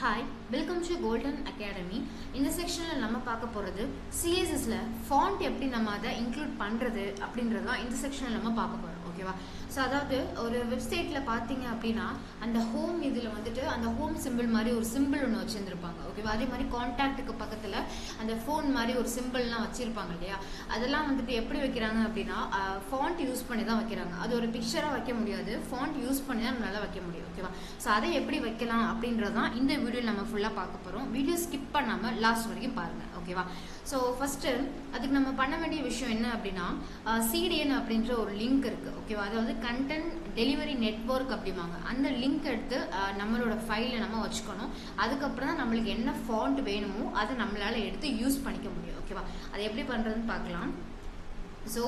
Hi, welcome to Golden Academy. இந்த செக்ஷன்ல நம்ம பார்க்க போறது CSSல font எப்படி நம்ம அதை இன்க்ளூட் பண்றது அப்படின்றது தான் இந்த செக்ஷன்ல நம்ம பார்க்க போறோம். ஓகேவா? ஸோ அதாவது ஒரு வெப்சைட்ல பார்த்தீங்க அப்படின்னா அந்த ஹோம் இதில் வந்துட்டு அந்த ஹோம் சிம்பிள் மாதிரி ஒரு சிம்பிள் ஒன்று வச்சுருந்துருப்பாங்க. ஓகேவா? அதே மாதிரி கான்டாக்டுக்கு பக்கத்தில் அந்த ஃபோன் மாதிரி ஒரு சிம்பிள்லாம் வச்சுருப்பாங்க இல்லையா? அதெல்லாம் வந்துட்டு எப்படி வைக்கிறாங்க அப்படின்னா ஃபாண்ட் யூஸ் பண்ணி தான் வைக்கிறாங்க. அது ஒரு பிக்சராக வைக்க முடியாது, ஃபாண்ட் யூஸ் பண்ணி தான் நம்மளால வைக்க முடியும். ஓகேவா? ஸோ அதை எப்படி வைக்கலாம் அப்படின்றது தான் இந்த வீடியோவில் நம்ம ஃபுல்லாக பார்க்க போகிறோம். வீடியோ ஸ்கிப் பண்ணாமல் லாஸ்ட் வரைக்கும் பாருங்கள். ஓகேவா? ஸோ ஃபஸ்ட்டு அதுக்கு நம்ம பண்ண வேண்டிய விஷயம் என்ன அப்படின்னா CDN அப்படின்ற ஒரு லிங்க் இருக்குது. ஓகேவா? அது வந்து கண்டென்ட் டெலிவரி நெட்வொர்க் அப்படிம்பாங்க. அந்த லிங்க் எடுத்து நம்மளோட ஃபைலில் நம்ம வச்சுக்கணும். அதுக்கப்புறம் தான் நம்மளுக்கு என்ன ஃபாண்ட் வேணுமோ அதை நம்மளால் எடுத்து யூஸ் பண்ணிக்க முடியும். ஓகேவா? அதை எப்படி பண்ணுறதுன்னு பார்க்கலாம். ஸோ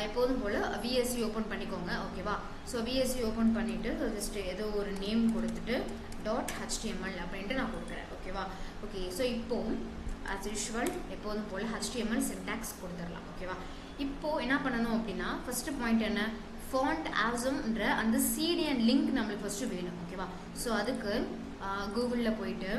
எப்போதும் போல் VSC ஓப்பன் பண்ணிக்கோங்க. ஓகேவா? ஸோ VSC ஓப்பன் பண்ணிவிட்டு ஜஸ்ட் ஏதோ ஒரு நேம் கொடுத்துட்டு .html அப்படின்ட்டு நான் கொடுக்குறேன். ஓகேவா? ஓகே. ஸோ இப்போது as usual எப்போதும் போல் HTML சின்டாக்ஸ் கொடுத்துடலாம். ஓகேவா? இப்போது என்ன பண்ணணும் அப்படின்னா ஃபஸ்ட்டு பாயிண்ட் என்ன, fontawesome அந்த CDN லிங்க் நம்மளுக்கு ஃபஸ்ட்டு வேணும். ஓகேவா? ஸோ அதுக்கு கூகுளில் போயிட்டு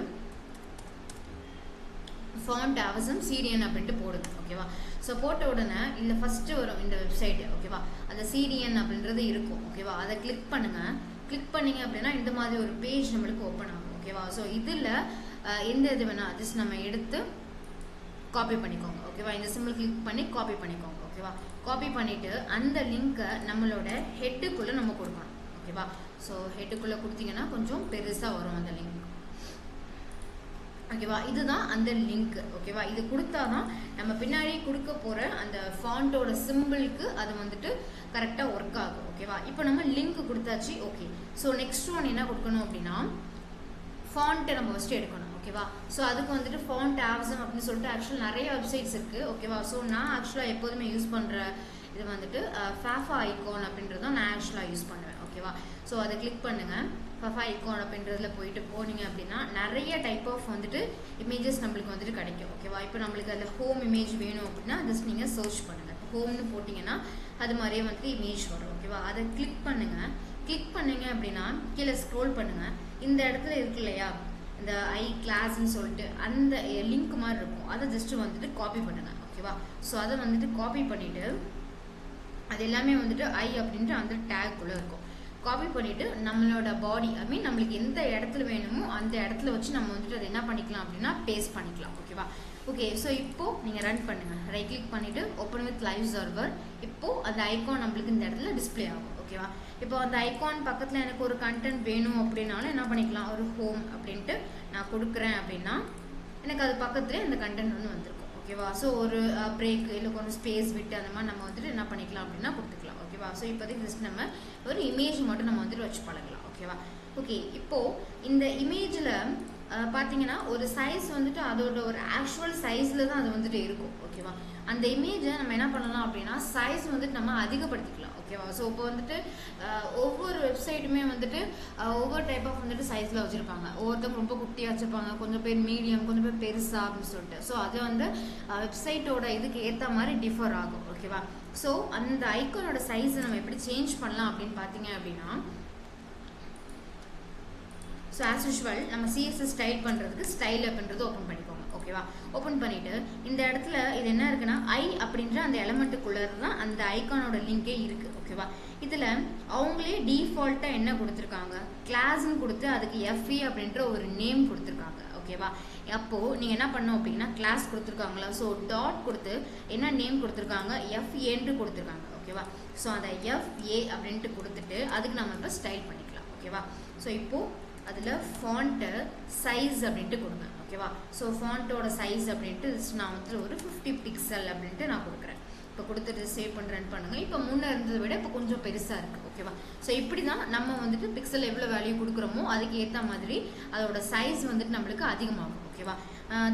fontawesome CDN அப்படின்ட்டு போடுங்க. ஓகேவா? ஸோ போட்ட உடனே இல்லை ஃபஸ்ட்டு வரும் இந்த வெப்சைட்டு. ஓகேவா? அந்த CDN அப்படின்றது இருக்கும். ஓகேவா? அதை கிளிக் பண்ணுங்கள். கிளிக் பண்ணிங்க அப்படின்னா இந்த மாதிரி ஒரு பேஜ் நம்மளுக்கு ஓப்பன் ஆகும். ஓகேவா? ஸோ இதில் எந்த இது வேணால் ஜஸ்ட் நம்ம எடுத்து காப்பி பண்ணிக்கோங்க. ஓகேவா? இந்த சிம்பிள் கிளிக் பண்ணி காப்பி பண்ணிக்கோங்க. ஓகேவா? காப்பி பண்ணிவிட்டு அந்த லிங்க்கை நம்மளோட ஹெட்டுக்குள்ளே நம்ம கொடுக்கணும். ஓகேவா? ஸோ ஹெட்டுக்குள்ளே கொடுத்தீங்கன்னா கொஞ்சம் பெருசாக வரும் அந்த லிங்க். ஓகேவா? இதுதான் அந்த லிங்க். ஓகேவா? இது கொடுத்தா தான் நம்ம பின்னாடி கொடுக்க போகிற அந்த ஃபாண்ட்டோட சிம்பிளுக்கு அது வந்துட்டு கரெக்டாக ஒர்க் ஆகும். ஓகேவா? இப்போ நம்ம லிங்க் கொடுத்தாச்சு. ஓகே. ஸோ நெக்ஸ்ட் ஒன் என்ன கொடுக்கணும் அப்படின்னா ஃபாண்ட்டை நம்ம ஃபஸ்ட்டு எடுக்கணும். ஓகேவா? ஸோ அதுக்கு வந்துட்டு fontawesome அப்படின்னு சொல்லிட்டு ஆக்சுவலாக நிறைய வெப்சைட்ஸ் இருக்குது. ஓகேவா? ஸோ நான் ஆக்சுவலாக எப்போதுமே யூஸ் பண்ணுற இது வந்துட்டு FaFa ஐகான் அப்படின்றது தான் நான் ஆக்சுவலாக யூஸ் பண்ணுவேன். ஓகேவா? ஸோ அதை கிளிக் பண்ணுங்கள். FaFa ஐகான் அப்படின்றதுல போயிட்டு போனீங்க அப்படின்னா நிறைய டைப் ஆஃப் வந்துட்டு இமேஜஸ் நம்மளுக்கு வந்துட்டு கிடைக்கும். ஓகேவா? இப்போ நம்மளுக்கு அதில் ஹோம் இமேஜ் வேணும் அப்படின்னா ஜஸ்ட் நீங்கள் சர்ச் பண்ணுங்கள். ஹோம்னு போட்டிங்கன்னா அது மாதிரியே வந்துட்டு இமேஜ் வரும். ஓகேவா? அதை கிளிக் பண்ணுங்கள். கிளிக் பண்ணிங்க அப்படின்னா கீழே ஸ்க்ரோல் பண்ணுங்கள். இந்த இடத்துல இருக்கு இல்லையா இந்த கிளாஸ்ன்னு சொல்லிட்டு அந்த லிங்க் மாதிரி இருக்கும். அதை ஜஸ்ட்டு வந்துட்டு காப்பி பண்ணுங்கள். ஓகேவா? ஸோ அதை வந்துட்டு காப்பி பண்ணிவிட்டு அது எல்லாமே வந்துட்டு அப்படின்ற அந்த டேக்குள்ளே இருக்கும். காப்பி பண்ணிவிட்டு நம்மளோட பாடி நம்மளுக்கு எந்த இடத்துல வேணுமோ அந்த இடத்துல வச்சு நம்ம வந்துட்டு அதை என்ன பண்ணிக்கலாம் அப்படின்னா பேஸ்ட் பண்ணிக்கலாம். ஓகேவா? ஓகே. ஸோ இப்போது நீங்கள் ரன் பண்ணுங்கள். ரைட் கிளிக் பண்ணிவிட்டு ஓப்பன் வித் லைவ் சர்வர். இப்போது அந்த ஐகான் நம்மளுக்கு இந்த இடத்துல டிஸ்பிளே ஆகும். ஓகேவா? இப்போ அந்த ஐகான் பக்கத்தில் எனக்கு ஒரு கண்டென்ட் வேணும் அப்படின்னாலும் என்ன பண்ணிக்கலாம், ஒரு ஹோம் அப்படின்ட்டு நான் கொடுக்குறேன் அப்படின்னா எனக்கு அது பக்கத்துலேயே அந்த கண்டென்ட் வந்து வந்திருக்கும். ஓகேவா? ஸோ ஒரு பிரேக் இல்லை கொஞ்சம் ஸ்பேஸ் விட்டு அந்த மாதிரி நம்ம வந்துட்டு என்ன பண்ணிக்கலாம் அப்படின்னா கொடுத்துக்கலாம். ஓகேவா? ஸோ இப்போதைக்கு ஜஸ்ட் நம்ம ஒரு இமேஜ் மட்டும் நம்ம வந்துட்டு வச்சு பழகலாம். ஓகேவா? ஓகே. இப்போது இந்த இமேஜில் பார்த்தீங்கன்னா ஒரு சைஸ் வந்துட்டு அதோட ஒரு ஆக்சுவல் சைஸில் தான் அது வந்துட்டு இருக்கும். ஓகேவா? அந்த இமேஜை நம்ம என்ன பண்ணலாம் அப்படின்னா சைஸ் வந்துட்டு நம்ம அதிகப்படுத்திக்கலாம். ஓகேவா? ஸோ இப்போ வந்துட்டு ஒவ்வொரு வெப்சைட்டுமே வந்துட்டு ஒவ்வொரு டைப் ஆஃப் வந்துட்டு சைஸில் வச்சுருப்பாங்க. ஒவ்வொருத்தவங்க ரொம்ப குட்டியாக வச்சுருப்பாங்க, கொஞ்சம் பேர் மீடியம், கொஞ்சம் பேர் பெருசாக அப்படின்னு சொல்லிட்டு. ஸோ அது வந்து வெப்சைட்டோட இதுக்கு ஏற்ற மாதிரி டிஃபர் ஆகும். ஓகேவா? ஸோ அந்த ஐக்கானோட சைஸை நம்ம எப்படி சேஞ்ச் பண்ணலாம் அப்படின்னு பார்த்தீங்க அப்படின்னா ஸோ ஆஸ் யூஷுவல் நம்ம CSS ஸ்டைல் பண்ணுறதுக்கு ஸ்டைல் அப்படின்றது ஓப்பன் பண்ணிக்கோங்க. ஓகேவா? ஓப்பன் பண்ணிவிட்டு இந்த இடத்துல இது என்ன இருக்குன்னா அப்படின்ற அந்த எலமெண்ட்டுக்குள்ளே தான் அந்த ஐக்கானோட லிங்கே இருக்குது. ஓகேவா? இதில் அவங்களே டிஃபால்ட்டாக என்ன கொடுத்துருக்காங்க, கிளாஸ்ன்னு கொடுத்து அதுக்கு FE அப்படின்ற ஒரு நேம் கொடுத்துருக்காங்க. ஓகேவா? அப்போது நீங்கள் என்ன பண்ணோம் அப்படின்னா கிளாஸ் கொடுத்துருக்காங்களா, ஸோ டாட் கொடுத்து என்ன நேம் கொடுத்துருக்காங்க, FAன்ட்டு கொடுத்துருக்காங்க. ஓகேவா? ஸோ அந்த FA அப்படின்ட்டு கொடுத்துட்டு அதுக்கு நம்ம இப்போ ஸ்டைல் பண்ணிக்கலாம். ஓகேவா? ஸோ இப்போது அதில் ஃபாண்ட்டு சைஸ் அப்படின்ட்டு கொடுங்க. ஓகேவா? ஸோ ஃபாண்ட்டோட சைஸ் அப்படின்ட்டு நான் வந்து ஒரு 50 பிக்சல் அப்படின்ட்டு நான் கொடுக்குறேன். இப்போ கொடுத்துட்டு சேவ் பண்ணி ரன் பண்ணுங்கள். இப்போ முன்னே இருந்ததை விட இப்போ கொஞ்சம் பெருசாக இருக்குது. ஓகேவா? ஸோ இப்படி தான் நம்ம வந்துட்டு பிக்சல் எவ்வளோ வேல்யூ கொடுக்குறோமோ அதுக்கு ஏற்ற மாதிரி அதோட சைஸ் வந்துட்டு நம்மளுக்கு அதிகமாகும். ஓகேவா?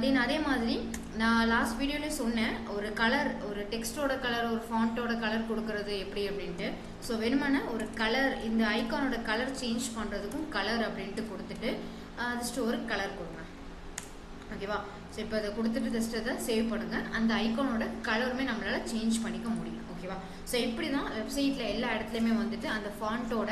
தென் அதே மாதிரி நான் லாஸ்ட் வீடியோலேயே சொன்னேன் ஒரு கலர், ஒரு டெக்ஸ்டோட கலர், ஒரு ஃபாண்ட்டோட கலர் கொடுக்குறது எப்படி அப்படின்ட்டு. ஸோ வெறுமனே ஒரு கலர், இந்த ஐக்கானோட கலர் சேஞ்ச் பண்ணுறதுக்கும் கலர் அப்படின்ட்டு கொடுத்துட்டு ஜஸ்ட் ஒரு கலர் கொடுங்க. ஓகேவா? ஸோ இப்போ அதை கொடுத்துட்டு ஜஸ்ட் அதை சேவ் பண்ணுங்கள். அந்த ஐக்கானோட கலருமே நம்மளால் சேஞ்ச் பண்ணிக்க முடியும். ஓகேவா. ஸோ இப்படி தான் வெப்சைட்டில் எல்லா இடத்துலையுமே வந்துட்டு அந்த ஃபாண்ட்டோட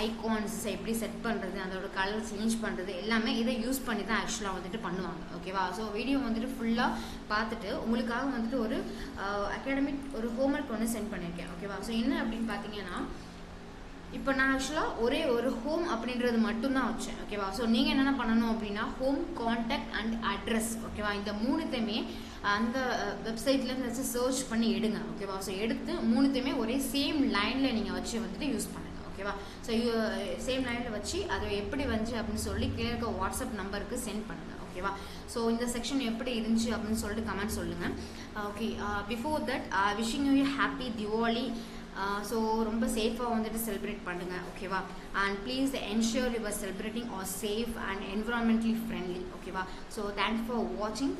ஐகான்ஸ் எப்படி செட் பண்ணுறது, அதோட கலர் சேஞ்ச் பண்ணுறது எல்லாமே இதை யூஸ் பண்ணி தான் ஆக்சுவலாக வந்துட்டு பண்ணுவாங்க ஓகேவா. ஸோ வீடியோ வந்துட்டு ஃபுல்லாக பார்த்துட்டு உங்களுக்காக வந்துட்டு ஒரு அகாடமிக் ஒரு ஹோம்ஒர்க் ஒன்று சென்ட் பண்ணியிருக்கேன் ஓகேவா. ஸோ என்ன அப்படின்னு பார்த்தீங்கன்னா, இப்போ நான் ஆக்சுவலாக ஒரே ஒரு ஹோம் அப்படின்றது மட்டும்தான் வச்சேன் ஓகேவா. ஸோ நீங்கள் என்னென்ன பண்ணணும் அப்படின்னா ஹோம், கான்டாக்ட் அண்ட் அட்ரஸ் ஓகேவா, இந்த மூணுத்தையுமே அந்த வெப்சைட்லேருந்து வச்சு சர்ச் பண்ணி எடுங்க ஓகேவா. ஸோ எடுத்து மூணுத்தையுமே ஒரே சேம் லைனில் நீங்கள் வச்சு வந்துட்டு யூஸ் பண்ணுங்கள் ஓகேவா. ஸோ சேம் லைனில் வச்சு அதை எப்படி வந்துச்சு அப்படின்னு சொல்லி கீழே இருக்க வாட்ஸ்அப் நம்பருக்கு சென்ட் பண்ணுங்கள் ஓகேவா. ஸோ இந்த செக்ஷன் எப்படி இருந்துச்சு அப்படின்னு சொல்லிட்டு கமெண்ட் சொல்லுங்கள் okay. Before that wishing you happy Diwali. So ரொம்ப சேஃபாக வந்துட்டு செலிப்ரேட் பண்ணுங்கள் ஓகேவா. And please ensure you are celebrating R safe and environmentally friendly ஓகேவா. ஸோ தேங்க்ஸ் ஃபார் வாட்சிங்.